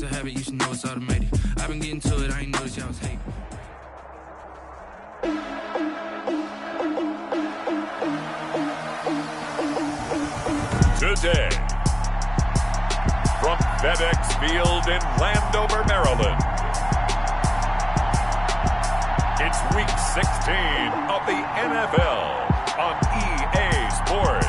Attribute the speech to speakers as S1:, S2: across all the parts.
S1: a habit, you should know it's automated. I've been getting to it, I ain't noticed y'all was hating.
S2: Today, from FedEx Field in Landover, Maryland, it's Week 16 of the NFL on EA Sports.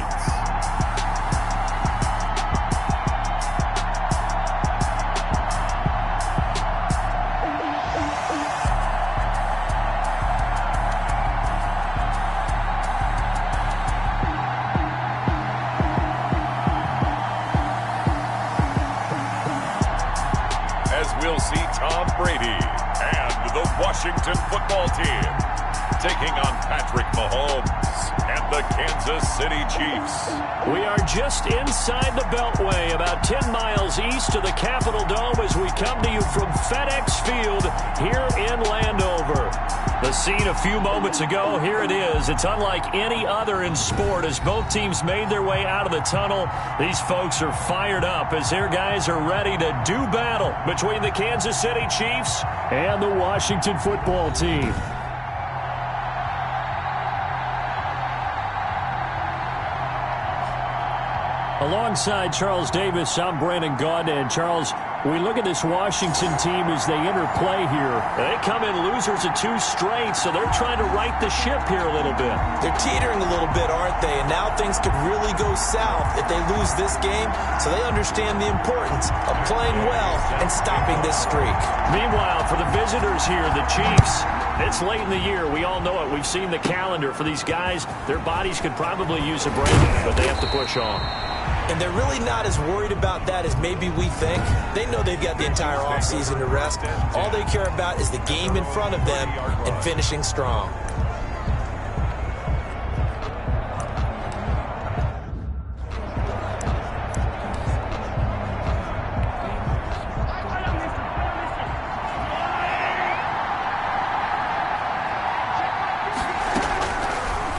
S2: We'll see Tom Brady and the Washington football team taking on Patrick Mahomes and the Kansas City Chiefs.
S3: We are just inside the Beltway, about 10 miles east of the Capitol Dome as we come to you from FedEx Field here in Landover. The scene a few moments ago, here it is. It's unlike any other in sport as both teams made their way out of the tunnel. These folks are fired up as their guys are ready to do battle between the Kansas City Chiefs and the Washington football team. Alongside Charles Davis, I'm Brandon Gaudin. And Charles, we look at this Washington team as they interplay here. They come in losers of 2 straight, so they're trying to right the ship here a little bit.
S4: They're teetering a little bit, aren't they? And now things could really go south if they lose this game, so they understand the importance of playing well and stopping this streak.
S3: Meanwhile, for the visitors here, the Chiefs, it's late in the year. We all know it. We've seen the calendar for these guys. Their bodies could probably use a break, but they have to push on.
S4: And they're really not as worried about that as maybe we think. They know they've got the entire offseason to rest. All they care about is the game in front of them and finishing strong.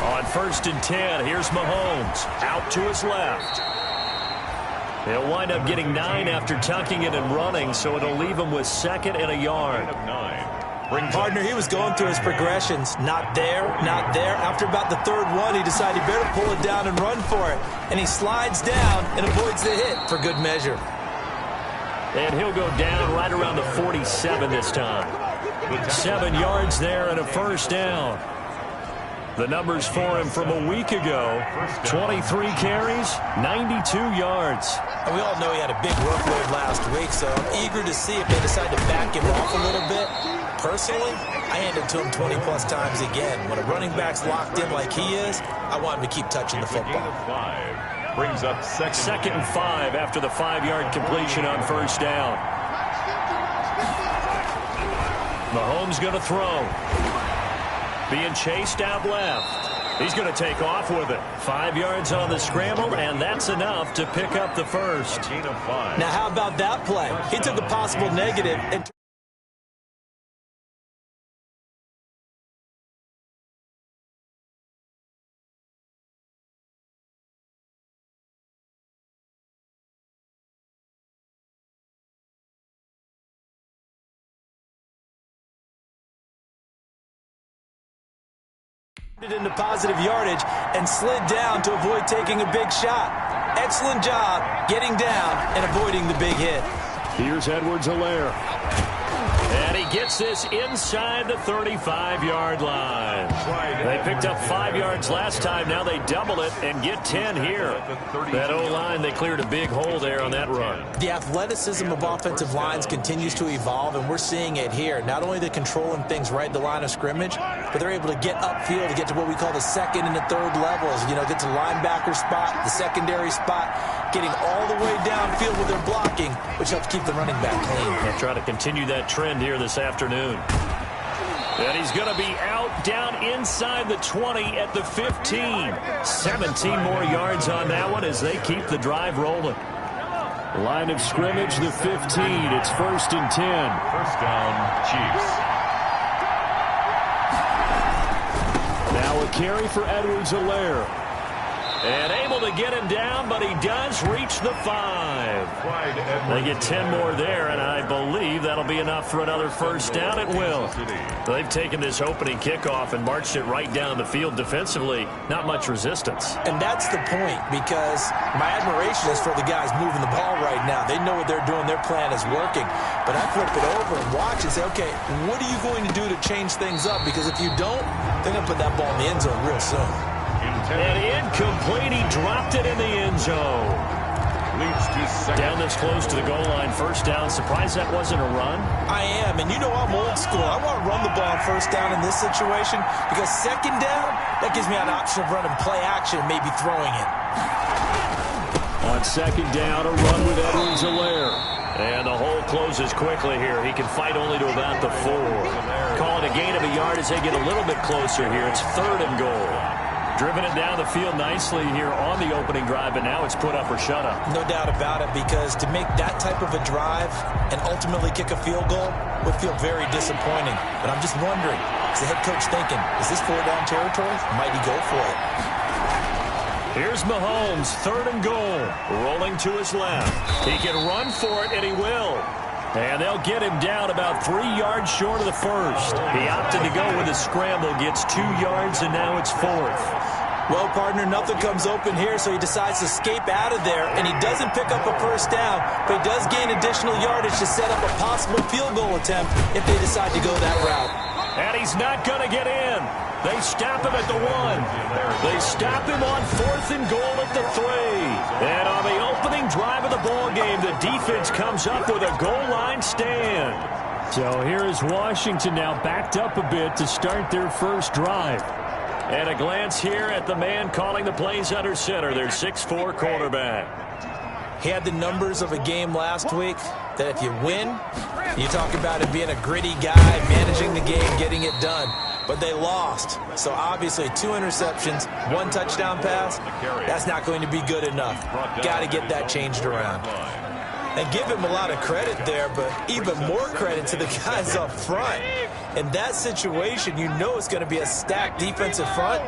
S3: On 1st and 10, here's Mahomes out to his left. He'll wind up getting 9 after tucking it and running, so it'll leave him with 2nd and a yard.
S4: Partner, he was going through his progressions. Not there, not there. After about the 3rd one, he decided he better pull it down and run for it. And he slides down and avoids the hit for good measure.
S3: And he'll go down right around the 47 this time. 7 yards there and a 1st down. The numbers for him from a week ago, 23 carries, 92 yards.
S4: And we all know he had a big workload last week, so I'm eager to see if they decide to back him off a little bit. Personally, I hand it to him 20-plus times again. When a running back's locked in like he is, I want him to keep touching the football.
S2: Brings up
S3: 2nd and 5 after the 5-yard completion on 1st down. Mahomes going to throw. Being chased out left. He's going to take off with it. 5 yards on the scramble, and that's enough to pick up the 1st.
S4: Now, how about that play? He took a possible negative and into positive yardage and slid down to avoid taking a big shot. Excellent job getting down and avoiding the big hit.
S3: Here's Edwards-Helaire. And he gets this inside the 35-yard line. They picked up 5 yards last time. Now they double it and get 10 here. That O-line, they cleared a big hole there on that run.
S4: The athleticism of offensive lines continues to evolve, and we're seeing it here. Not only they're controlling things right at the line of scrimmage, but they're able to get upfield to get to what we call the 2nd and the 3rd levels. You know, get to the linebacker spot, the secondary spot, getting all the way downfield with their blocking, which helps keep the running back clean.
S3: They'll try to continue that trend here this afternoon. And he's going to be out down inside the 20 at the 15. 17 more yards on that one as they keep the drive rolling. Line of scrimmage, the 15. It's 1st and 10.
S2: 1st down, Chiefs.
S3: Now a carry for Edwards-Helaire. And able to get him down, but he does reach the 5. They get 10 more there, and I believe that'll be enough for another first down. It will. They've taken this opening kickoff and marched it right down the field defensively. Not much resistance.
S4: And that's the point, because my admiration is for the guys moving the ball right now. They know what they're doing. Their plan is working. But I flip it over and watch and say, okay, what are you going to do to change things up? Because if you don't, they're going to put that ball in the end zone real soon.
S3: And incomplete. He dropped it in the end zone. Down this close to the goal line, first down. Surprised that wasn't a run?
S4: I am, and you know I'm old school. I want to run the ball on first down in this situation, because second down, that gives me an option of running play action and maybe throwing it.
S3: On second down, a run with Edwards-Helaire. And the hole closes quickly here. He can fight only to about the 4. Call it a gain of a yard as they get a little bit closer here. It's 3rd and goal. Driven it down the field nicely here on the opening drive, but now it's put up or shut up.
S4: No doubt about it, because to make that type of a drive and ultimately kick a field goal would feel very disappointing. But I'm just wondering, is the head coach thinking, is this 4-down territory? Might he go for it?
S3: Here's Mahomes, 3rd and goal, rolling to his left. He can run for it, and he will. And they'll get him down about 3 yards short of the first. He opted to go with a scramble, gets 2 yards, and now it's 4th.
S4: Well, partner, nothing comes open here, so he decides to escape out of there, and he doesn't pick up a first down, but he does gain additional yardage to set up a possible field goal attempt if they decide to go that route.
S3: And he's not going to get in. They stop him at the 1. They stop him on 4th and goal at the 3. And on the opening drive of the ball game, the defense comes up with a goal line stand. So here is Washington now backed up a bit to start their first drive. And a glance here at the man calling the plays under center, their 6'4" quarterback.
S4: He had the numbers of a game last week that if you win, you talk about it being a gritty guy, managing the game, getting it done. But they lost. So obviously 2 interceptions, 1 touchdown pass, that's not going to be good enough. Got to get that changed around. And give him a lot of credit there, but even more credit to the guys up front. In that situation, you know it's going to be a stacked defensive front.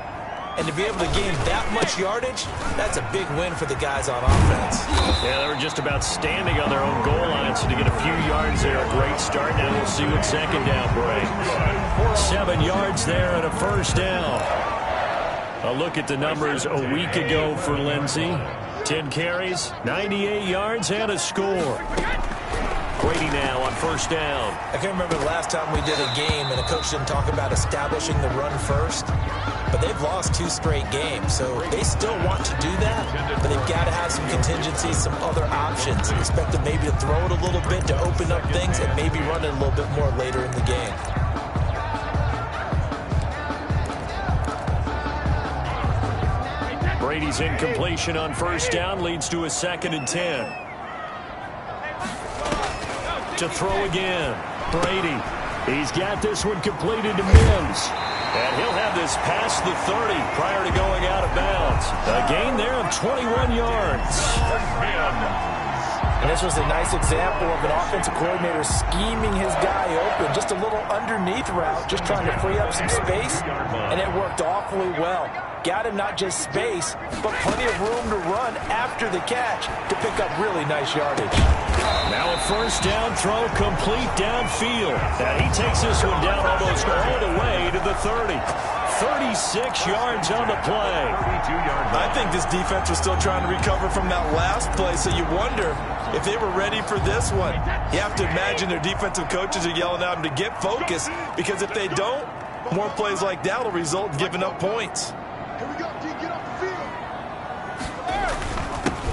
S4: And to be able to gain that much yardage, that's a big win for the guys on offense.
S3: Yeah, they were just about standing on their own goal line, so to get a few yards there, a great start. Now we'll see what second down brings. 7 yards there and a first down. A look at the numbers a week ago for Lindsey. 10 carries, 98 yards, and a score. Brady now on first down.
S4: I can't remember the last time we did a game and the coach didn't talk about establishing the run first. But they've lost 2 straight games, so they still want to do that. But they've got to have some contingencies, some other options. Expect them maybe to throw it a little bit to open up things and maybe run it a little bit more later in the game.
S3: Brady's incompletion on first down leads to a 2nd and 10. To throw again. Brady. He's got this one completed to Mims. And he'll have this past the 30 prior to going out of bounds. A gain there of 21 yards.
S4: And this was a nice example of an offensive coordinator scheming his guy open. Just a little underneath route, just trying to free up some space. And it worked awfully well. Got him not just space, but plenty of room to run after the catch to pick up really nice yardage.
S3: Now a first down throw complete downfield. And he takes this one down almost all the way to the 30. 36 yards on the play.
S4: I think this defense was still trying to recover from that last play, so you wonder if they were ready for this one. You have to imagine their defensive coaches are yelling at them to get focused, because if they don't, more plays like that will result in giving up points.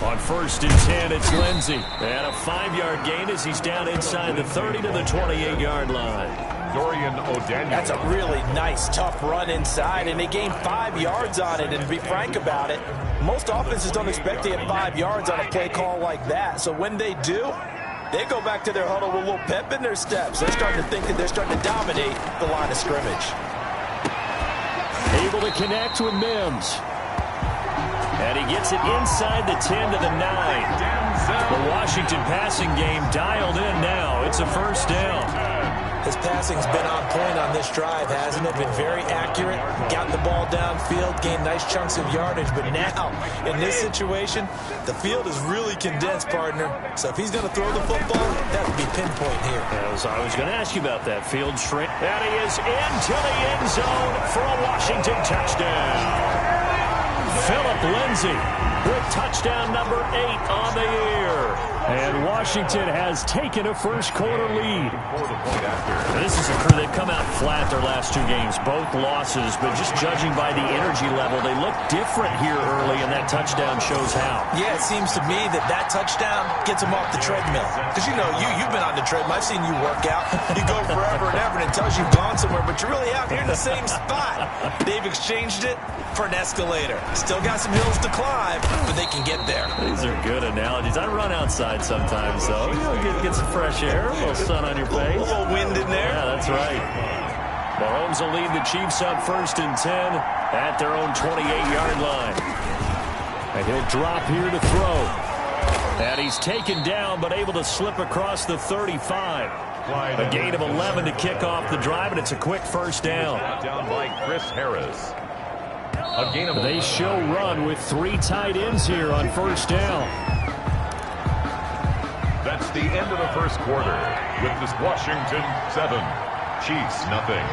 S3: On 1st and 10, it's Lindsey. And a 5-yard gain as he's down inside the 30 to the 28-yard line.
S4: That's a really nice, tough run inside, and they gained 5 yards on it. And to be frank about it, most offenses don't expect to get 5 yards on a play call like that. So when they do, they go back to their huddle with a little pep in their steps. They're starting to think that they're starting to dominate the line of scrimmage.
S3: Able to connect with Mims. And he gets it inside the 10 to the 9. The Washington passing game dialed in now. It's a first down.
S4: His passing's been on point on this drive, hasn't it? Been very accurate, got the ball downfield, gained nice chunks of yardage. But now, in this situation, the field is really condensed, partner. So if he's going to throw the football, that would be pinpoint here.
S3: As I was going to ask you about that field shrink. And he is into the end zone for a Washington touchdown. Philip Lindsay with touchdown number 8 on the year. And Washington has taken a first-quarter lead. This is a crew that come out flat their last 2 games, both losses, but just judging by the energy level, they look different here early, and that touchdown shows how.
S4: Yeah, it seems to me that touchdown gets them off the treadmill. Because, you know, you've been on the treadmill. I've seen you work out. You go forever and ever, and it tells you've gone somewhere, but you're really out here in the same spot. They've exchanged it for an escalator. Still got some hills to climb, but they can get there.
S3: These are good analogies. I run outside sometimes, though. You get some fresh air, a little sun on your face.
S4: A little wind in there.
S3: Yeah, that's right. Mahomes will lead the Chiefs up 1st and 10 at their own 28-yard line. And he'll drop here to throw. And he's taken down, but able to slip across the 35. A gain of 11 to kick off the drive, and it's a quick first down.
S2: Down by Chris Harris.
S3: They show run with 3 tight ends here on first down.
S2: That's the end of the first quarter with this Washington 7, Chiefs nothing.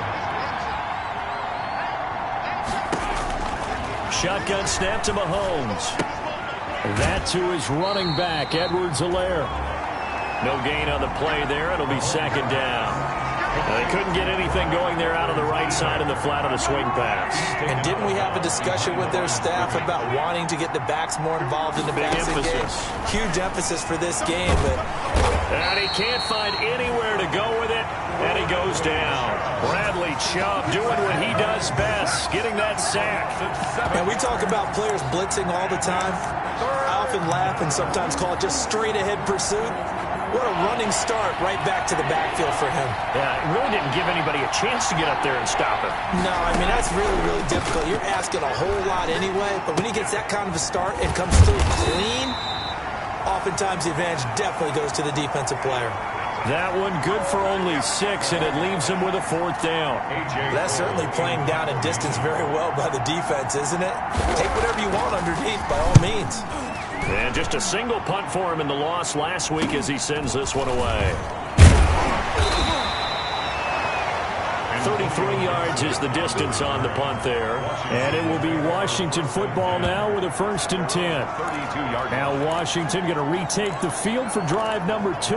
S3: Shotgun snap to Mahomes. That to his running back, Edwards-Helaire. No gain on the play there. It'll be 2nd down. They couldn't get anything going there out of the right side of the flat of the swing pass.
S4: And didn't we have a discussion with their staff about wanting to get the backs more involved in the passing game? Huge emphasis for this game, but...
S3: And he can't find anywhere to go with it, and he goes down. Bradley Chubb doing what he does best, getting that sack.
S4: And we talk about players blitzing all the time. I often laugh and sometimes call it just straight-ahead pursuit. What a running start right back to the backfield for him.
S3: Yeah, it really didn't give anybody a chance to get up there and stop him.
S4: No, I mean, that's really, really difficult. You're asking a whole lot anyway, but when he gets that kind of a start and comes through clean, oftentimes the advantage definitely goes to the defensive player.
S3: That one good for only 6, and it leaves him with a 4th down.
S4: That's certainly playing down in distance very well by the defense, isn't it? Take whatever you want underneath, by all means.
S3: And just a single punt for him in the loss last week as he sends this one away. 33 yards is the distance on the punt there. And it will be Washington football now with a 1st and 10. Now Washington going to retake the field for drive number 2.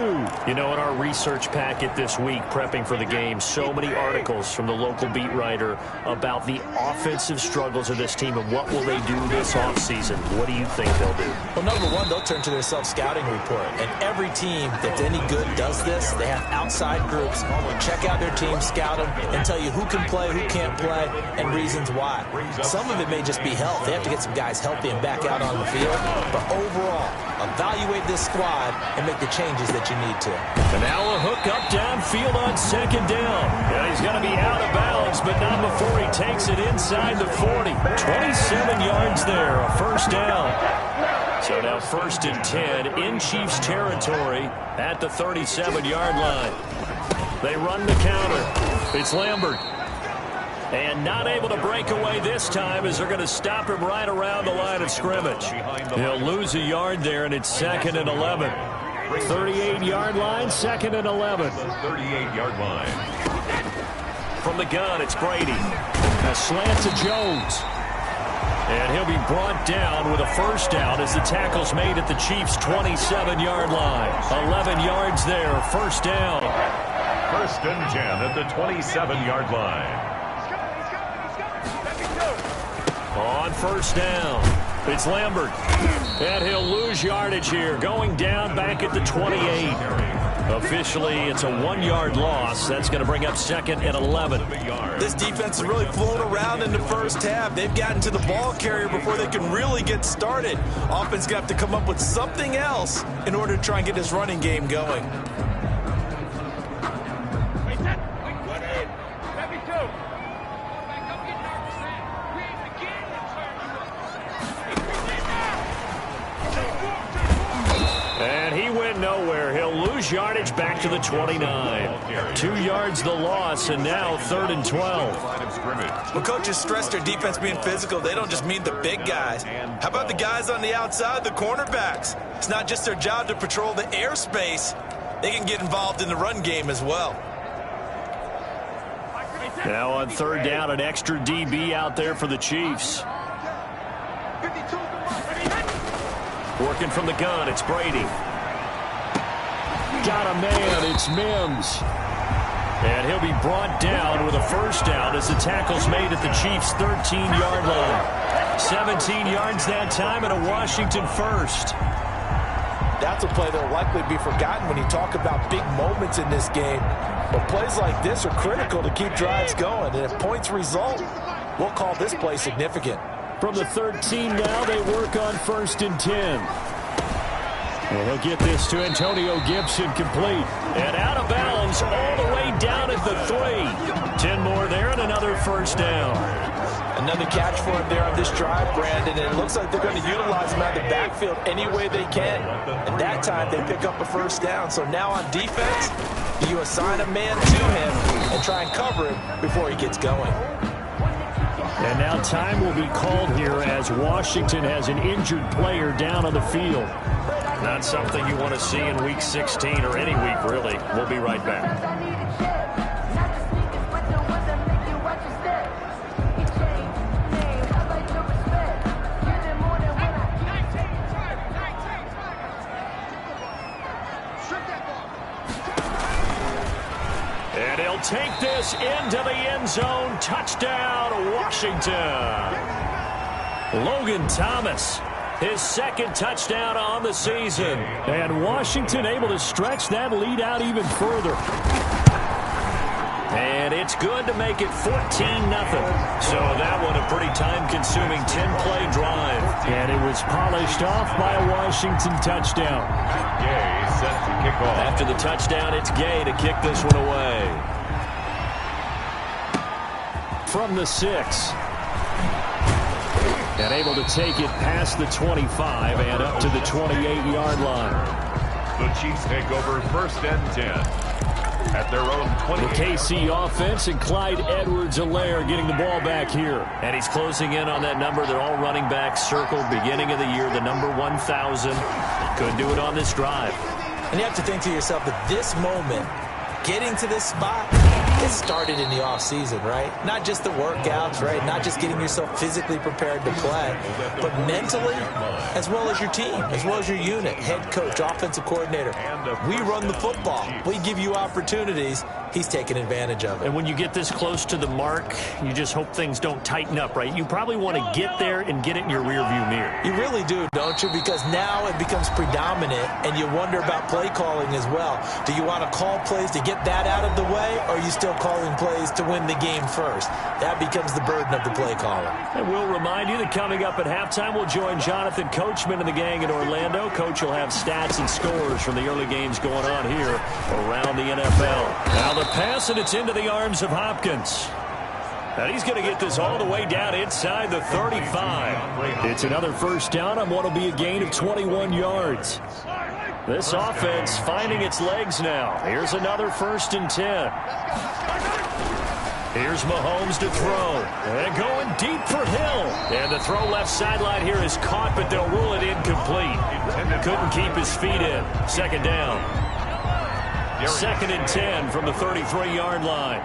S3: You know, in our research packet this week, prepping for the game, so many articles from the local beat writer about the offensive struggles of this team and what will they do this offseason. What do you think they'll do?
S4: Well, number 1, they'll turn to their self-scouting report. And every team that's any good does this. They have outside groups. Check out their team, scout them, and tell you who can play, who can't play, and reasons why. Some of it may just be health. They have to get some guys healthy and back out on the field. But overall, evaluate this squad and make the changes that you need to.
S3: And now a hook up downfield on 2nd down. Yeah, he's going to be out of bounds, but not before he takes it inside the 40. 27 yards there, a 1st down. So now 1st and 10 in Chiefs territory at the 37-yard line. They run the counter. It's Lambert. And not able to break away this time as they're going to stop him right around the line of scrimmage. He'll lose a yard there, and it's 2nd and 11. 38-yard line, 2nd and 11.
S2: 38-yard line.
S3: From the gun, it's Brady. A slant to Jones. And he'll be brought down with a 1st down as the tackle's made at the Chiefs' 27-yard line. 11 yards there, 1st down.
S2: 1st and 10 at the 27-yard line.
S3: On 1st down, it's Lambert. And he'll lose yardage here, going down back at the 28. Officially, it's a 1-yard loss. That's going to bring up 2nd and 11.
S4: This defense is really flown around in the first half. They've gotten to the ball carrier before they can really get started. Offense got to come up with something else in order to try and get this running game going.
S3: lose yardage back to the 29. 2 yards the loss, and now 3rd and 12.
S4: When coaches stress their defense being physical, they don't just mean the big guys. How about the guys on the outside, the cornerbacks? It's not just their job to patrol the airspace. They can get involved in the run game as well.
S3: Now on 3rd down, an extra DB out there for the Chiefs. Working from the gun, it's Brady. Got a man, it's Mims. And he'll be brought down with a 1st down as the tackle's made at the Chiefs' 13-yard line. 17 yards that time and a Washington 1st.
S4: That's a play that will likely be forgotten when you talk about big moments in this game. But plays like this are critical to keep drives going. And if points result, we'll call this play significant.
S3: From the 13 now, they work on 1st and 10. And he'll get this to Antonio Gibson complete. And out of bounds all the way down at the 3. 10 more there and another 1st down.
S4: Another catch for him there on this drive, Brandon. And it looks like they're going to utilize him out of the backfield any way they can. And that time they pick up a 1st down. So now on defense, you assign a man to him and try and cover him before he gets going.
S3: And now time will be called here as Washington has an injured player down on the field. Not something you want to see in Week 16 or any week, really. We'll be right back. And he'll take this into the end zone. Touchdown, Washington. Logan Thomas, his 2nd touchdown on the season. And Washington able to stretch that lead out even further. And it's good to make it 14-0. So that one a pretty time-consuming 10-play drive. And it was polished off by a Washington touchdown.
S2: Gay set to kick off.
S3: After the touchdown, it's Gay to kick this one away. From the 6. And able to take it past the 25 and up to the 28-yard line.
S2: The Chiefs take over 1st and 10. At their own 20.
S3: The KC offense and Clyde Edwards-Helaire getting the ball back here. And he's closing in on that number that all running backs circled beginning of the year, the number 1,000. Couldn't do it on this drive.
S4: And you have to think to yourself that this moment, getting to this spot, it started in the offseason, right? Not just the workouts, right? Not just getting yourself physically prepared to play, but mentally, as well as your team, as well as your unit, head coach, offensive coordinator. We run the football. We give you opportunities. He's taking advantage of it.
S3: And when you get this close to the mark, you just hope things don't tighten up, right? You probably want to get there and get it in your rearview mirror.
S4: You really do, don't you? Because now it becomes predominant, and you wonder about play calling as well. Do you want to call plays to get that out of the way, or are you still calling plays to win the game first? That becomes the burden of the play caller.
S3: And we'll remind you that coming up at halftime, we'll join Jonathan Coachman and the gang in Orlando. Coach will have stats and scores from the early games going on here around the NFL. Now the pass, and it's into the arms of Hopkins. And he's going to get this all the way down inside the 35. It's another 1st down on what will be a gain of 21 yards. This offense finding its legs now. Here's another 1st and 10. Here's Mahomes to throw. And going deep for Hill. And the throw left sideline here is caught, but they'll rule it incomplete. Couldn't keep his feet in. 2nd down. 2nd and 10 from the 33-yard line.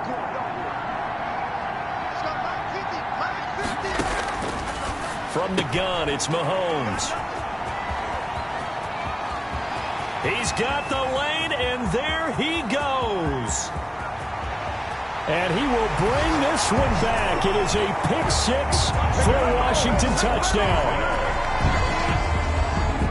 S3: From the gun, it's Mahomes. He's got the lane, and there he goes. And he will bring this one back. It is a pick-6 for a Washington touchdown.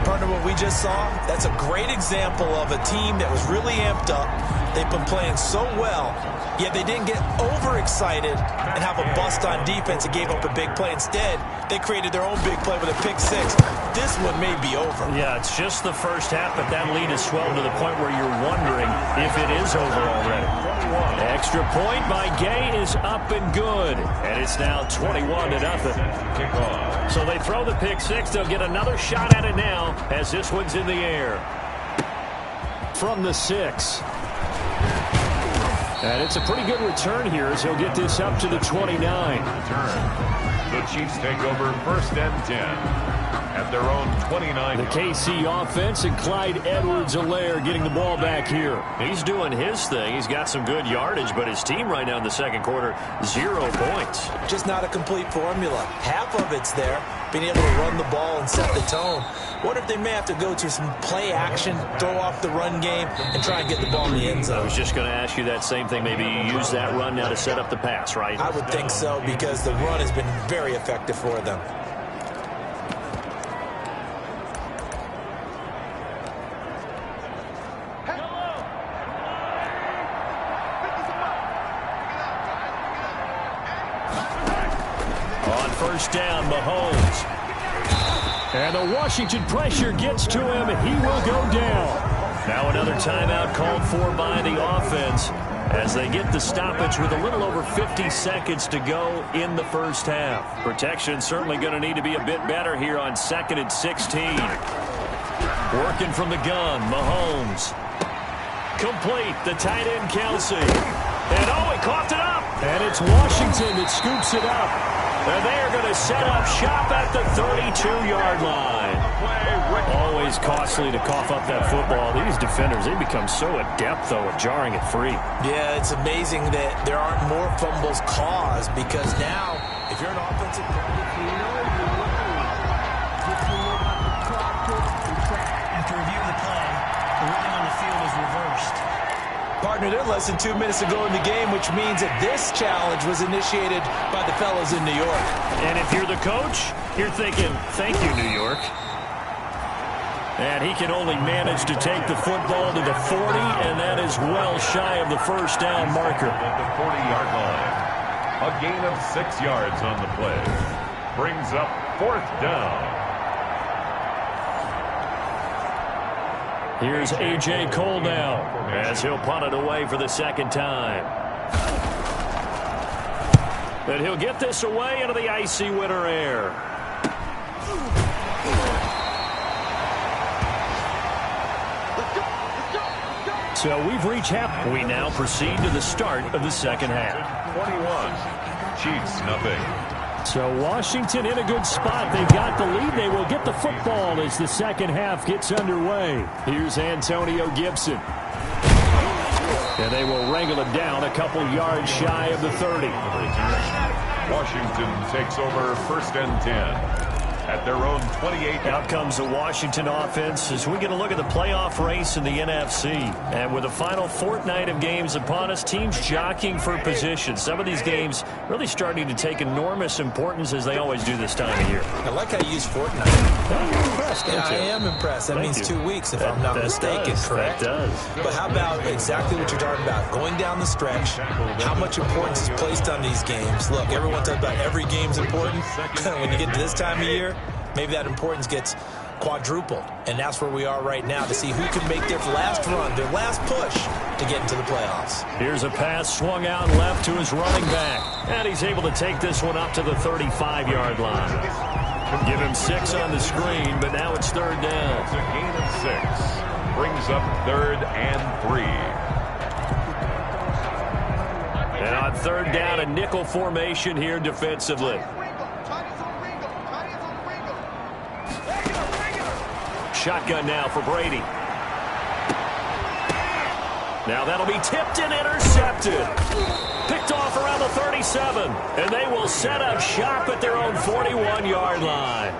S4: Partner, what we just saw, that's a great example of a team that was really amped up. They've been playing so well, yet they didn't get overexcited and have a bust on defense and gave up a big play. Instead, they created their own big play with a pick-6. This one may be over.
S3: Yeah, it's just the first half, but that lead has swelled to the point where you're wondering if it is over already. Extra point by Gay is up and good. And it's now 21-0. So they throw the pick-6. They'll get another shot at it now as this one's in the air. from the 6. And it's a pretty good return here as he'll get this up to the 29.
S2: The Chiefs take over 1st and 10 at their own 29.
S3: The KC offense and Clyde Edwards-Helaire getting the ball back here. He's doing his thing. He's got some good yardage, but his team right now in the second quarter, 0 points.
S4: Just not a complete formula. Half of it's there, being able to run the ball and set the tone. Wonder if they may have to go to some play action, throw off the run game, and try and get the ball in the end zone.
S3: I was just going to ask you that same thing. Maybe you use that run now to set up the pass, right?
S4: I would think so, because the run has been very effective for them.
S3: On 1st down, Mahomes. And the Washington pressure gets to him. He will go down. Now another timeout called for by the offense as they get the stoppage with a little over 50 seconds to go in the first half. Protection certainly going to need to be a bit better here on 2nd and 16. Working from the gun, Mahomes. Complete, the tight end, Kelsey. And he coughed it up. And it's Washington that scoops it up. And they are going to set up shop at the 32-yard line. Always costly to cough up that football. These defenders, they become so adept, though, at jarring it free.
S4: Yeah, it's amazing that there aren't more fumbles caused, because now, if you're an offensive player,
S5: after review of the play, the ruling on the field is reversed.
S4: partner, they're less than 2 minutes to go in the game, which means that this challenge was initiated by the fellas in New York.
S3: And if you're the coach, you're thinking, thank you, New York. And he can only manage to take the football to the 40, and that is well shy of the first down marker.
S2: At the 40-yard line. A gain of 6 yards on the play. Brings up 4th down.
S3: Here's A.J. Cole now as he'll punt it away for the second time. And he'll get this away into the icy winter air. So we've reached half. We now proceed to the start of the second half.
S2: 21. Chiefs nothing.
S3: So Washington in a good spot. They've got the lead. They will get the football as the second half gets underway. Here's Antonio Gibson. And they will wrangle it down a couple yards shy of the 30.
S2: Washington takes over 1st and 10. At their own 28.
S3: Out comes the Washington offense as we get a look at the playoff race in the NFC. And with the final fortnight of games upon us, teams jockeying for position. Some of these games really starting to take enormous importance as they always do this time of year.
S4: I like how you use fortnight.
S3: You're impressed,
S4: Yeah,
S3: aren't you?
S4: I am impressed. That
S3: Thank
S4: means
S3: you.
S4: 2 weeks, if I'm not mistaken, correct?
S3: That does.
S4: But how about exactly what you're talking about? Going down the stretch, how much importance is placed on these games? Look, everyone talks about every game's important. When you get to this time of year, maybe that importance gets quadrupled. And that's where we are right now to see who can make their last run, their last push to get into the playoffs.
S3: Here's a pass swung out left to his running back. And he's able to take this one up to the 35-yard line. Give him 6 on the screen, but now it's 3rd down.
S2: It's a gain of 6. Brings up 3rd and 3.
S3: And on 3rd down, a nickel formation here defensively. Shotgun now for Brady. Now that'll be tipped and intercepted. Picked off around the 37. And they will set up shop at their own 41-yard line.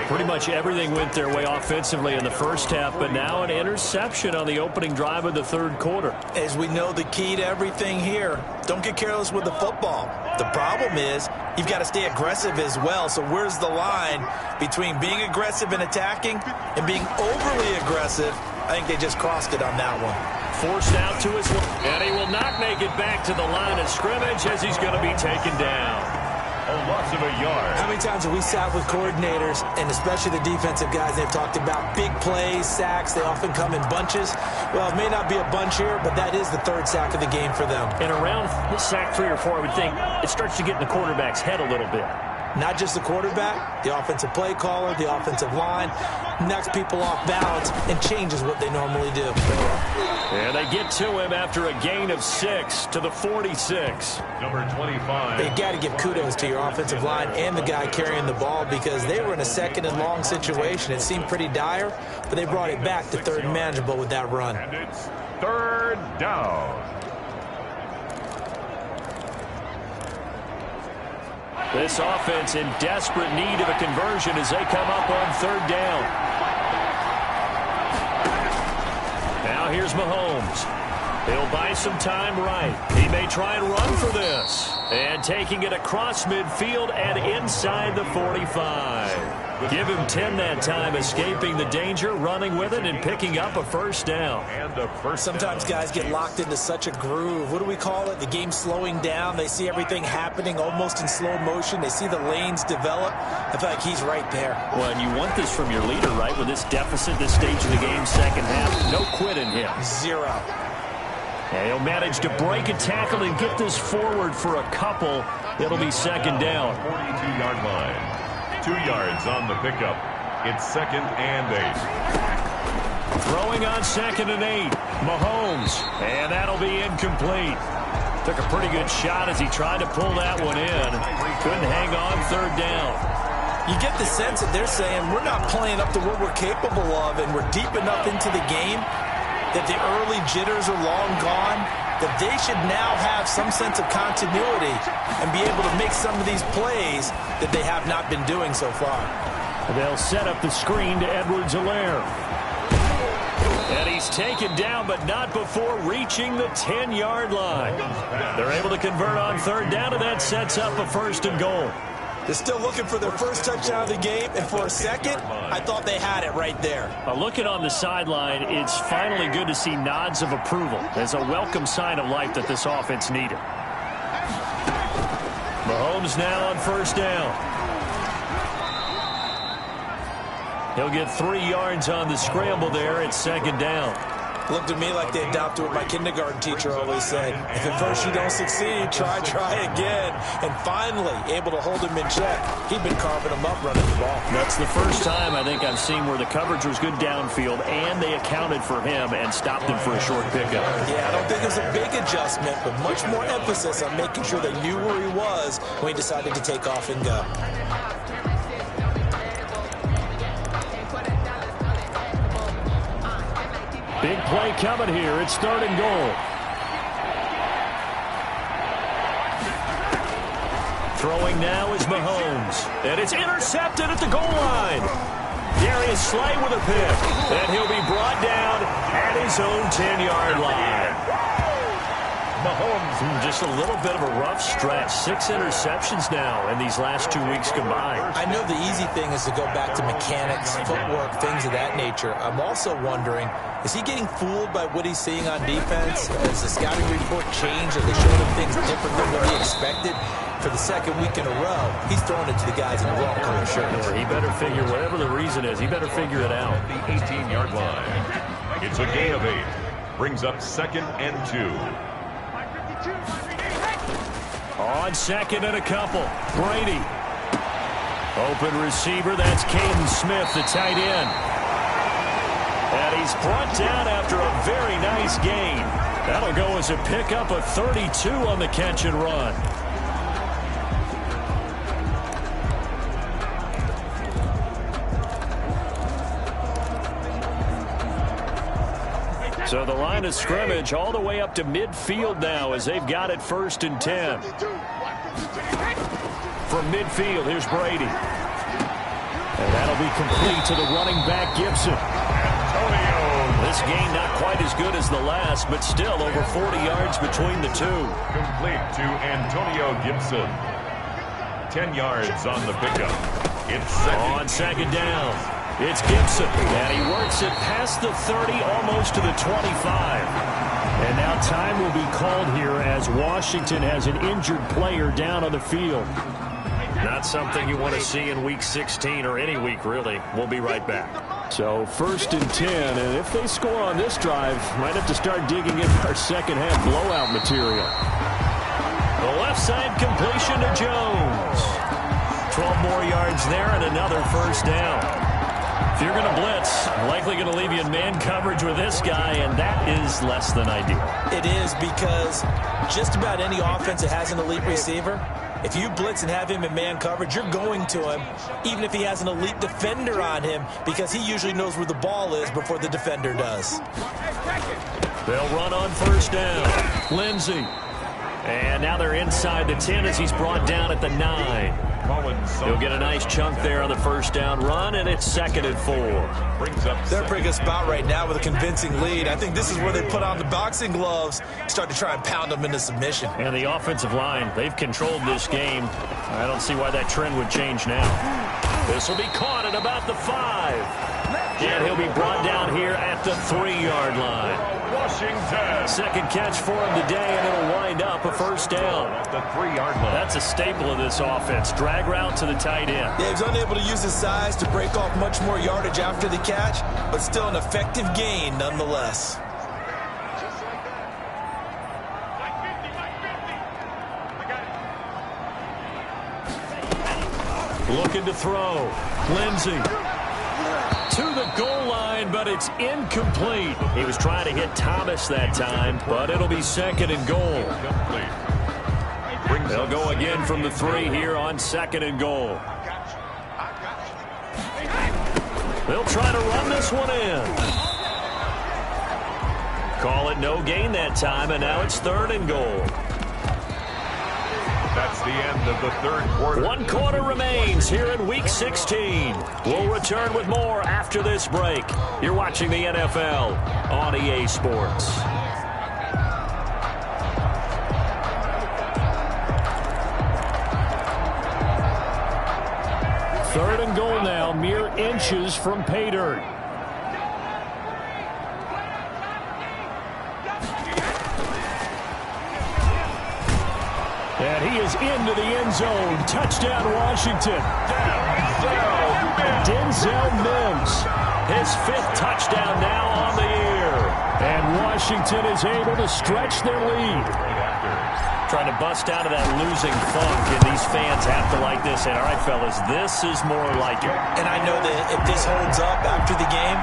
S3: Pretty much everything went their way offensively in the first half, but now an interception on the opening drive of the 3rd quarter.
S4: As we know, the key to everything here, don't get careless with the football. The problem is you've got to stay aggressive as well. So where's the line between being aggressive and attacking and being overly aggressive? I think they just crossed it on that one.
S3: Forced out to his left, and he will not make it back to the line of scrimmage as he's going to be taken down.
S2: A loss of a yard.
S4: How many times have we sat with coordinators, and especially the defensive guys, they've talked about big plays, sacks. They often come in bunches. Well, it may not be a bunch here, but that is the 3rd sack of the game for them.
S3: And around sack 3 or 4, I would think it starts to get in the quarterback's head a little bit.
S4: Not just the quarterback, the offensive play caller, the offensive line, knocks people off balance and changes what they normally do.
S3: And they get to him after a gain of 6 to the 46.
S2: Number 25.
S4: You got to give kudos to your offensive line and the guy carrying the ball because they were in a second and long situation. It seemed pretty dire, but they brought it back to third and manageable with that run.
S2: And it's third down.
S3: This offense in desperate need of a conversion as they come up on third down. Now here's Mahomes. He'll buy some time right. He may try and run for this. And taking it across midfield and inside the 45. Give him 10 that time, escaping the danger, running with it, and picking up a first down.
S4: Sometimes guys get locked into such a groove. What do we call it? The game's slowing down. They see everything happening almost in slow motion. They see the lanes develop. I feel like he's right there.
S3: Well, and you want this from your leader, right? With this deficit, this stage of the game, second half, no quit in him.
S4: 0.
S3: And he'll manage to break a tackle and get this forward for a couple. It'll be second down.
S2: 42-yard line. 2 yards on the pickup. It's second and 8.
S3: Throwing on second and 8. Mahomes. And that'll be incomplete. Took a pretty good shot as he tried to pull that one in. Couldn't hang on third down.
S4: You get the sense that they're saying we're not playing up to what we're capable of and we're deep enough into the game that the early jitters are long gone, that they should now have some sense of continuity and be able to make some of these plays that they have not been doing so far.
S3: They'll set up the screen to Edwards-Helaire. And he's taken down, but not before reaching the 10-yard line. They're able to convert on third down, and that sets up a first and goal.
S4: They're still looking for their first touchdown of the game, and for a second, I thought they had it right there.
S3: Looking on the sideline, it's finally good to see nods of approval. It's a welcome sign of life that this offense needed. Mahomes now on first down. He'll get 3 yards on the scramble there at second down.
S4: Looked to me like they adopted what my kindergarten teacher always said. If at first you don't succeed, try again. And finally, able to hold him in check. He'd been carving him up running the ball.
S3: That's the first time I think I've seen where the coverage was good downfield and they accounted for him and stopped him for a short pickup.
S4: Yeah, I don't think it was a big adjustment, but much more emphasis on making sure they knew where he was when he decided to take off and go.
S3: Big play coming here. It's third and goal. Throwing now is Mahomes. And it's intercepted at the goal line. Darius Slay with a pick. And he'll be brought down at his own 10-yard line. Mahomes, just a little bit of a rough stretch. 6 interceptions now in these last 2 weeks combined.
S4: I know the easy thing is to go back to mechanics, footwork, things of that nature. I'm also wondering, is he getting fooled by what he's seeing on defense? Has the scouting report changed? Are they showing him things different than what he expected? For the second week in a row, he's throwing it to the guys in the wrong color shirts.
S3: He better figure, whatever the reason is, he better figure it out.
S2: The 18-yard line. It's a gain of 8. Brings up second and 2.
S3: On second and a couple, Brady. Open receiver, that's Caden Smith, the tight end. And he's brought down after a very nice gain. That'll go as a pickup of 32 on the catch and run. So the line of scrimmage all the way up to midfield now as they've got it first and 10. From midfield, here's Brady. And that'll be complete to the running back, Gibson. Antonio. This game not quite as good as the last, but still over 40 yards between the two.
S2: Complete to Antonio Gibson. 10 yards on the pickup. It's second.
S3: On second down. It's Gibson, and he works it past the 30, almost to the 25. And now time will be called here as Washington has an injured player down on the field. Not something you want to see in Week 16 or any week, really. We'll be right back. So first and 10, and if they score on this drive, might have to start digging in our second half blowout material. The left side completion to Jones. 12 more yards there and another first down. If you're going to blitz, likely going to leave you in man coverage with this guy, and that is less than ideal.
S4: It is, because just about any offense that has an elite receiver, if you blitz and have him in man coverage, you're going to him, even if he has an elite defender on him, because he usually knows where the ball is before the defender does.
S3: They'll run on first down. Lindsey. And now they're inside the 10 as he's brought down at the 9. He'll get a nice chunk there on the first down run, and it's 2nd and 4.
S4: They're in a pretty good spot right now with a convincing lead. I think this is where they put on the boxing gloves, start to try and pound them into submission.
S3: And the offensive line, they've controlled this game. I don't see why that trend would change now. This will be caught at about the 5. And he'll be brought down here at the 3-yard line.
S2: Washington.
S3: Second catch for him today, and it'll wind up a first down.
S2: At the 3-yard line.
S3: That's a staple of this offense. Drag route to the tight end.
S4: Yeah, he was unable to use his size to break off much more yardage after the catch, but still an effective gain nonetheless.
S3: Looking to throw. Lindsey. To the goal line, but it's incomplete. He was trying to hit Thomas that time, but it'll be 2nd and goal. They'll go again from the 3 here on 2nd and goal. They'll try to run this one in. Call it no gain that time, and now it's 3rd and goal.
S2: That's the end of the 3rd quarter.
S3: 1 quarter remains here in Week 16. We'll return with more after this break. You're watching the NFL on EA Sports. Third and goal now, mere inches from pay dirt. And he is into the end zone. Touchdown, Washington. Denzel Mims. His 5th touchdown now on the year. And Washington is able to stretch their lead. Trying to bust out of that losing funk, and these fans have to like this. And all right, fellas, this is more like it.
S4: And I know that if this holds up after the game,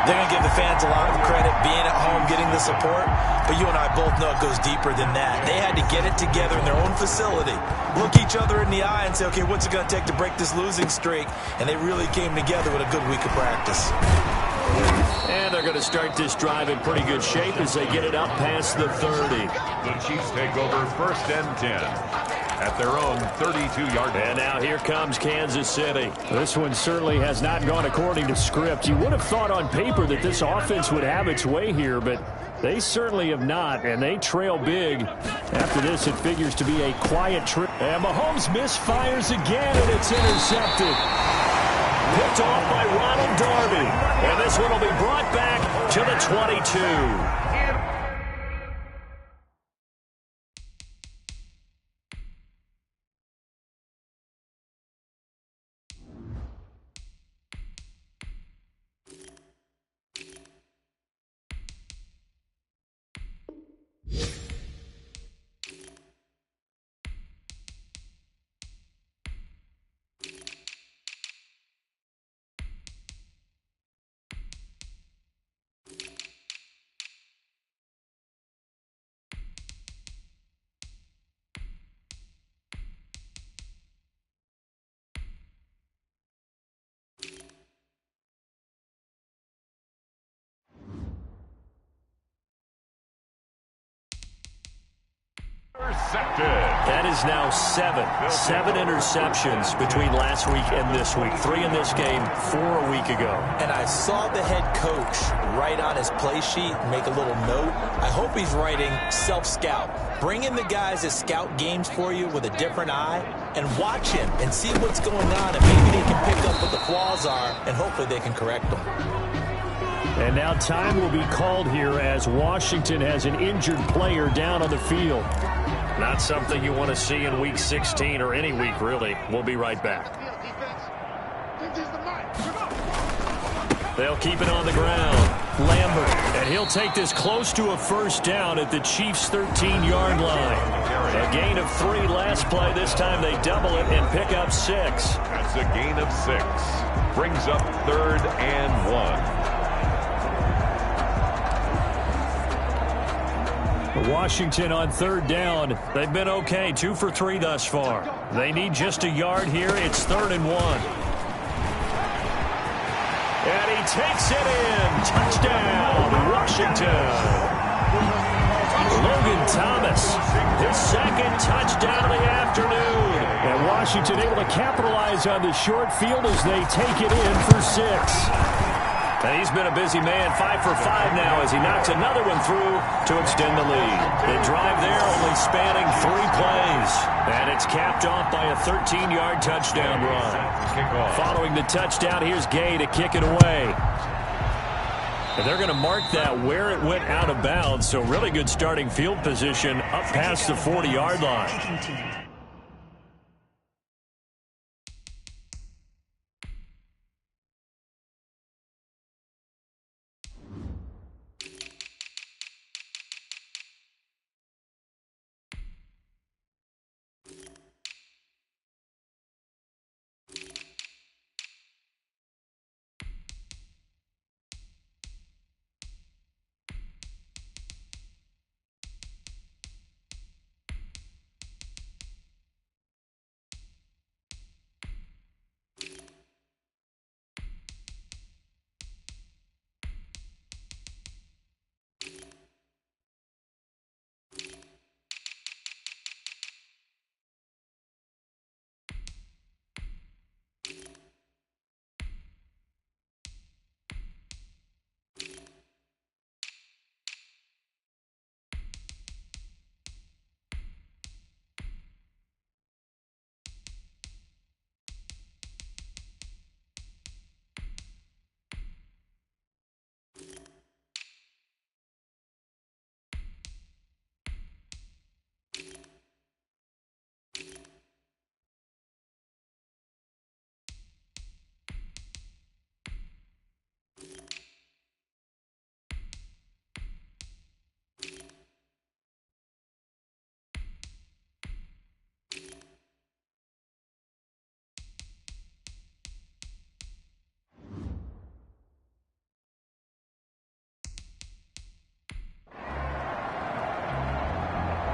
S4: they're going to give the fans a lot of credit being at home, getting the support. But you and I both know it goes deeper than that. They had to get it together in their own facility, look each other in the eye and say, okay, what's it going to take to break this losing streak? And they really came together with a good week of practice.
S3: And they're going to start this drive in pretty good shape as they get it up past the 30.
S2: The Chiefs take over 1st and 10 at their own 32-yard line.
S3: And now here comes Kansas City. This one certainly has not gone according to script. You would have thought on paper that this offense would have its way here, but they certainly have not, and they trail big. After this, it figures to be a quiet trip. And Mahomes misfires again, and it's intercepted. Picked off by Ronald Darby. And this one will be brought back to the 22. That is now 7 interceptions between last week and this week. 3 in this game, 4 a week ago.
S4: And I saw the head coach write on his play sheet, make a little note. I hope he's writing self-scout. Bring in the guys that scout games for you with a different eye and watch him and see what's going on, and maybe they can pick up what the flaws are, and hopefully they can correct them.
S3: And now time will be called here as Washington has an injured player down on the field. Not something you want to see in Week 16 or any week, really. We'll be right back. They'll keep it on the ground. Lambert. And he'll take this close to a first down at the Chiefs' 13-yard line. A gain of 3 last play. This time they double it and pick up 6.
S2: That's a gain of 6. Brings up 3rd and 1.
S3: Washington on 3rd down. They've been okay, 2 for 3 thus far. They need just a yard here. It's 3rd and 1. And he takes it in. Touchdown, Washington. Logan Thomas, his 2nd touchdown of the afternoon. And Washington able to capitalize on the short field as they take it in for 6. And he's been a busy man, 5 for 5 now as he knocks another one through to extend the lead. The drive there only spanning 3 plays. And it's capped off by a 13-yard touchdown run. Following the touchdown, here's Gay to kick it away. And they're going to mark that where it went out of bounds, so really good starting field position up past the 40-yard line.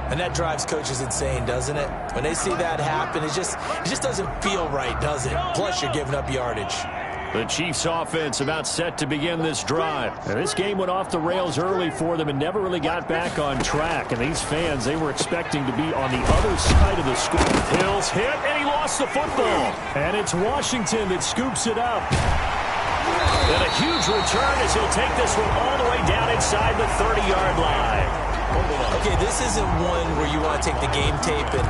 S4: And that drives coaches insane, doesn't it? When they see that happen, it just doesn't feel right, does it? Plus, you're giving up yardage.
S3: The Chiefs offense about set to begin this drive. And this game went off the rails early for them and never really got back on track. And these fans, they were expecting to be on the other side of the score. Hill's hit, and he lost the football. And it's Washington that scoops it up. And a huge return as he'll take this one all the way down inside the 30-yard line.
S4: Okay, this isn't one where you want to take the game tape and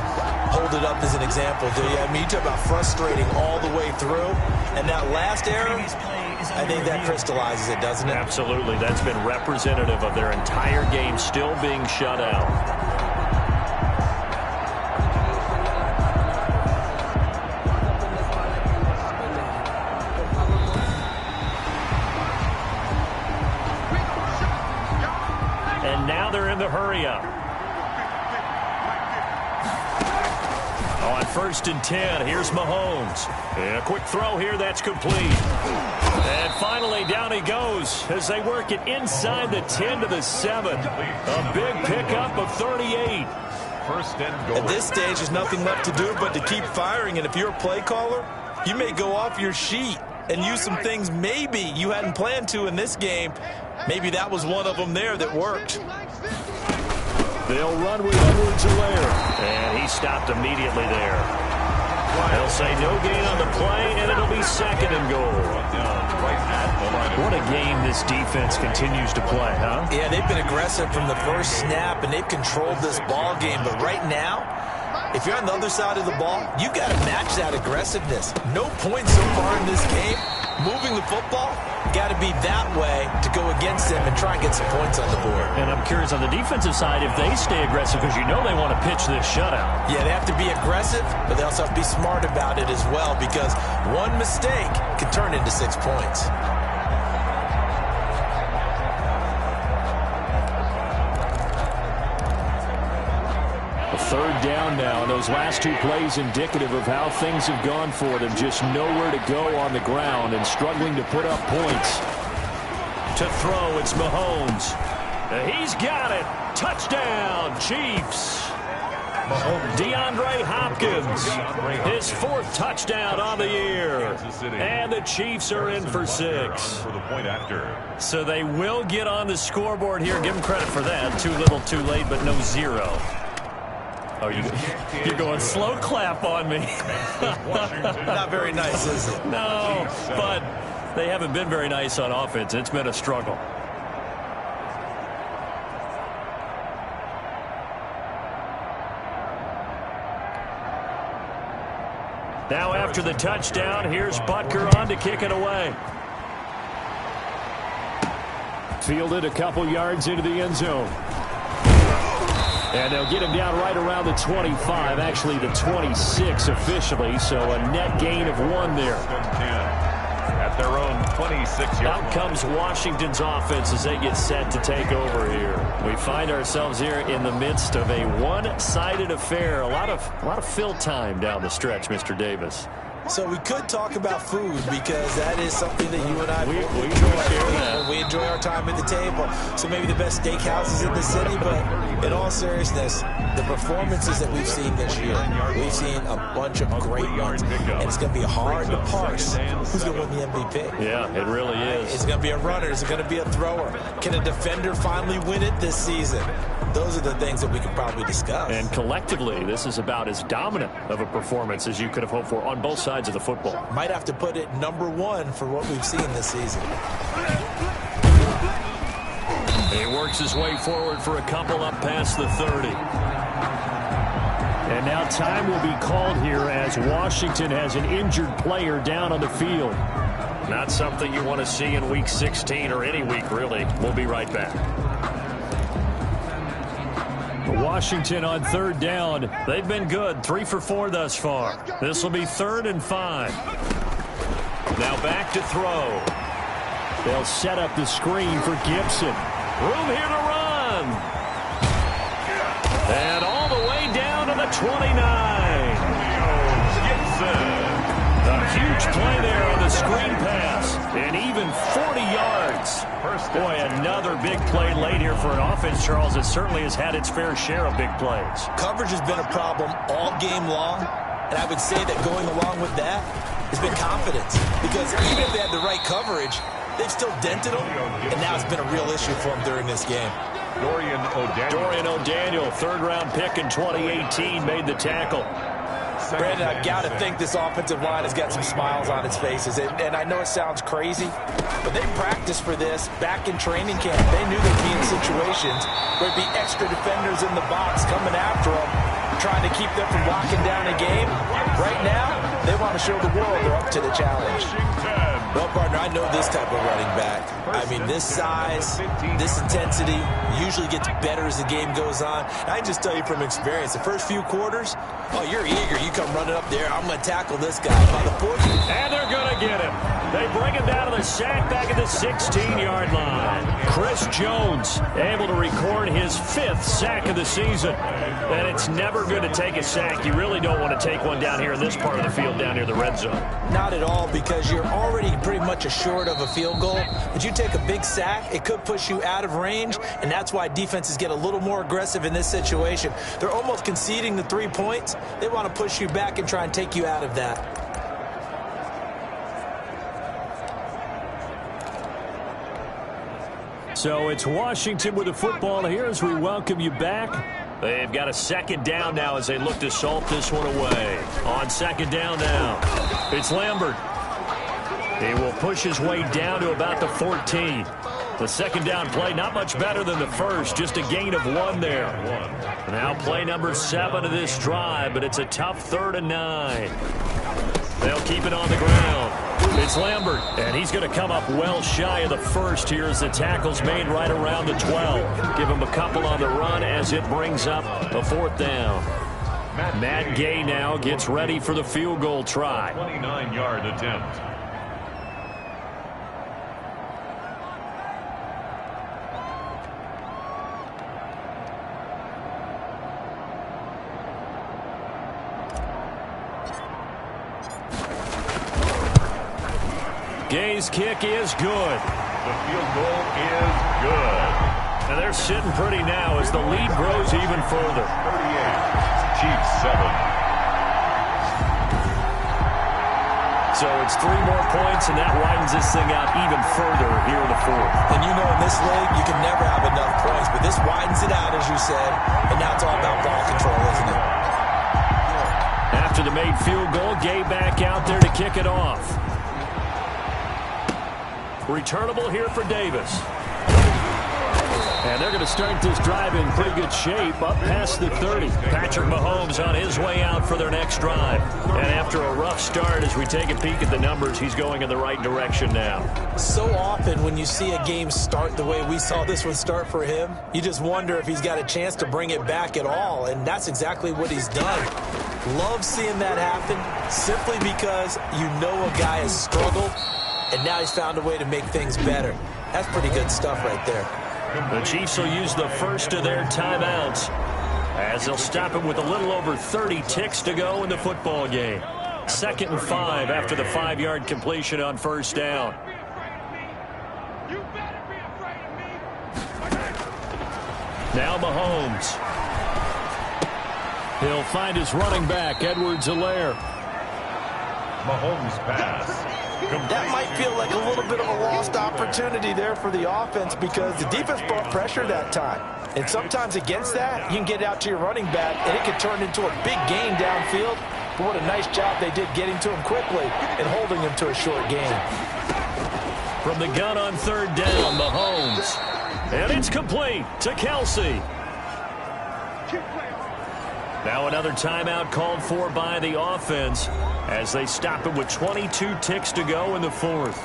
S4: hold it up as an example, do you? I mean, you talk about frustrating all the way through. And that last error, I think that crystallizes it, doesn't it?
S3: Absolutely. That's been representative of their entire game still being shut out. And now they're in the hurry-up. On 1st and 10, here's Mahomes. And a quick throw here, that's complete. And finally, down he goes as they work it inside the 10 to the 7. A big pickup of 38.
S2: First and goal.
S4: At this stage, there's nothing left to do but to keep firing. And if you're a play caller, you may go off your sheet and use some things maybe you hadn't planned to in this game. Maybe that was one of them there that worked.
S3: They'll run with Edwards-Helaire. And he stopped immediately there. They'll say no gain on the play, and it'll be 2nd and goal. What a game this defense continues to play, huh?
S4: Yeah, they've been aggressive from the first snap, and they've controlled this ball game. But right now, if you're on the other side of the ball, you got to match that aggressiveness. No points so far in this game. Moving the football, got to be that way to go against them and try and get some points on the board.
S3: And I'm curious on the defensive side if they stay aggressive, because you know they want to pitch this shutout.
S4: Yeah, they have to be aggressive, but they also have to be smart about it as well, because one mistake can turn into 6 points.
S3: A third down now, and those last two plays indicative of how things have gone for them. Just nowhere to go on the ground and struggling to put up points. To throw, it's Mahomes. He's got it. Touchdown, Chiefs. DeAndre Hopkins, his fourth touchdown on the year. And the Chiefs are in for 6. So they will get on the scoreboard here. Give them credit for that. Too little, too late, but no 0. Oh, you're going slow clap on me.
S4: Not very nice, is it?
S3: No, but they haven't been very nice on offense. It's been a struggle. Now after the touchdown, here's Butker on to kick it away. Fielded a couple yards into the end zone. And they'll get him down right around the 25, actually the 26 officially, so a net gain of 1 there.
S2: At their own 26-yard.
S3: Out comes Washington's offense as they get set to take over here. We find ourselves here in the midst of a one-sided affair. A lot of fill time down the stretch, Mr. Davis.
S4: So we could talk about food because that is something that you and I
S3: we
S4: enjoy our time at the table. So maybe the best steakhouses in the city, but in all seriousness, the performances that we've seen this year, we've seen a bunch of great ones, and it's going to be hard to parse who's going to win the MVP.
S3: Yeah, it really is.
S4: Is it going to be a runner? Is it going to be a thrower? Can a defender finally win it this season? Those are the things that we could probably discuss.
S3: And collectively, this is about as dominant of a performance as you could have hoped for on both sides of the football.
S4: Might have to put it number 1 for what we've seen this season.
S3: He works his way forward for a couple up past the 30. And now time will be called here as Washington has an injured player down on the field. Not something you want to see in Week 16 or any week, really. We'll be right back. Washington on third down. They've been good. 3 for 4 thus far. This will be 3rd and 5. Now back to throw. They'll set up the screen for Gibson. Room here to run. And all the way down to the 29.
S2: Gibson.
S3: A huge play there on the screen pass. And even 40 yards. Boy, another big play late here for an offense, Charles, that certainly has had its fair share of big plays.
S4: Coverage has been a problem all game long, and I would say that going along with that has been confidence. Because even if they had the right coverage, they've still dented them, and now it's been a real issue for them during this game.
S2: Dorian
S3: O'Daniel, third-round pick in 2018, made the tackle.
S4: Brandon, I've got to think this offensive line has got some smiles on its faces. And I know it sounds crazy, but they practiced for this back in training camp. They knew they'd be in situations where there'd be extra defenders in the box coming after them, trying to keep them from locking down a game. Right now, they want to show the world they're up to the challenge. Well, partner, I know this type of running back. I mean, this size, this intensity usually gets better as the game goes on. I can just tell you from experience, the first few quarters, oh, you're eager. You come running up there. I'm going to tackle this guy. By the fourth,
S3: and they're going to get him. They bring him down to the sack back at the 16-yard line. Chris Jones able to record his 5th sack of the season. And it's never good to take a sack. You really don't want to take one down here in this part of the field, down near the red zone.
S4: Not at all, because you're already pretty much assured of a field goal. But you take a big sack, it could push you out of range, and that's why defenses get a little more aggressive in this situation. They're almost conceding the 3 points. They want to push you back and try and take you out of that.
S3: So it's Washington with the football here as we welcome you back. They've got a second down now as they look to salt this one away. On second down now, it's Lambert. He will push his way down to about the 14. The second down play, not much better than the first, just a gain of 1 there. Now play number 7 of this drive, but it's a tough 3rd and 9. They'll keep it on the ground. It's Lambert, and he's going to come up well shy of the first here as the tackle's made right around the 12. Give him a couple on the run as it brings up a 4th down. Matt Gay now gets ready for the field goal try.
S2: 29-yard attempt.
S3: Gay's kick is good.
S2: The field goal is good.
S3: And they're sitting pretty now as the lead grows even further.
S2: 38, Chiefs 7.
S3: So it's 3 more points, and that widens this thing out even further here in the fourth.
S4: And you know in this league, you can never have enough points, but this widens it out, as you said, and now it's all about ball control, isn't it?
S3: After the made field goal, Gay back out there to kick it off. Returnable here for Davis. And they're going to start this drive in pretty good shape, up past the 30. Patrick Mahomes on his way out for their next drive. And after a rough start, as we take a peek at the numbers, he's going in the right direction now.
S4: So often when you see a game start the way we saw this one start for him, you just wonder if he's got a chance to bring it back at all, and that's exactly what he's done. Love seeing that happen simply because you know a guy has struggled, and now he's found a way to make things better. That's pretty good stuff right there.
S3: The Chiefs will use the first of their timeouts as they'll stop it with a little over 30 ticks to go in the football game. 2nd and 5 after the 5-yard completion on first down. Now Mahomes. He'll find his running back, Edwards-Helaire.
S2: Mahomes pass.
S4: That might feel like a little bit of a lost opportunity there for the offense because the defense brought pressure that time. And sometimes against that, you can get out to your running back, and it could turn into a big gain downfield. But what a nice job they did getting to him quickly and holding him to a short gain.
S3: From the gun on 3rd down, Mahomes. And it's complete to Kelsey. Now another timeout called for by the offense as they stop it with 22 ticks to go in the fourth.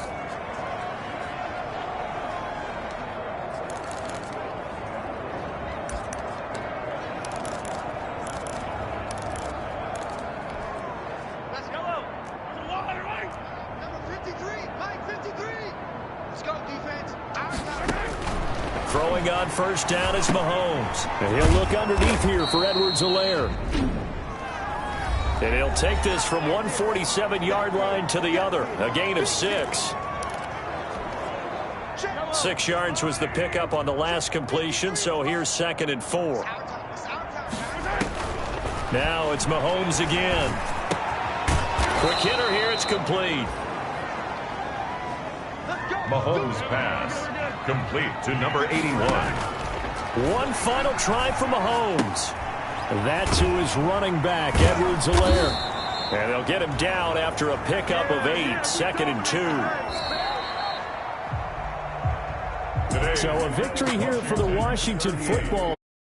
S6: Let's go. Number 53, line 53. Let's go, defense.
S3: Throwing on first down is Mahomes. And he'll look underneath here for Edwards-Helaire. And he'll take this from 147-yard line to the other. A gain of 6. 6 yards was the pickup on the last completion, so here's 2nd and 4. Now it's Mahomes again. Quick hitter here, it's complete.
S2: Mahomes pass. Complete to number 81.
S3: One final try for Mahomes. That to his running back, Edwards-Helaire. And they'll get him down after a pickup of 8, 2nd and 2. So a victory here for the Washington football